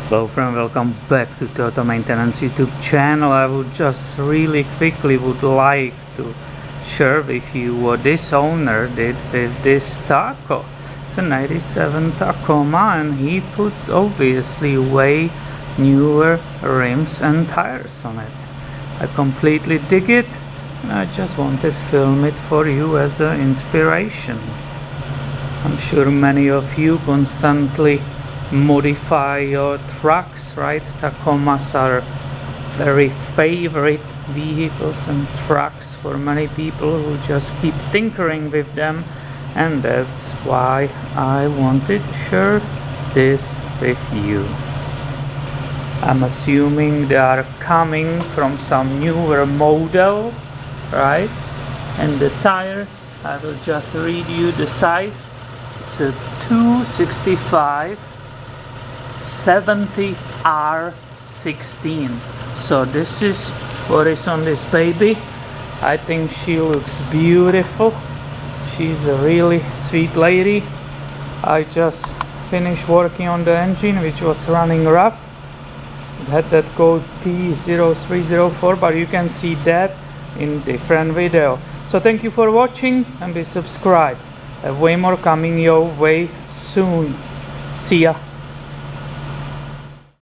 Hello friend, welcome back to Toyota Maintenance YouTube channel. I would just really quickly would like to share with you what this owner did with this Taco. It's a 97 Tacoma and he put obviously way newer rims and tires on it. I completely dig it and I just wanted to film it for you as an inspiration. I'm sure many of you constantly modify your trucks, right? Tacomas are very favorite vehicles and trucks for many people who just keep tinkering with them, and that's why I wanted to share this with you. I'm assuming they are coming from some newer model, right? And the tires, I will just read you the size. It's a 265 70R16. So this is what is on this baby. I think she looks beautiful. She's a really sweet lady. I just finished working on the engine, which was running rough. It had that code P0304, but you can see that in different video. So thank you for watching and be subscribed. Have way more coming your way soon. See ya.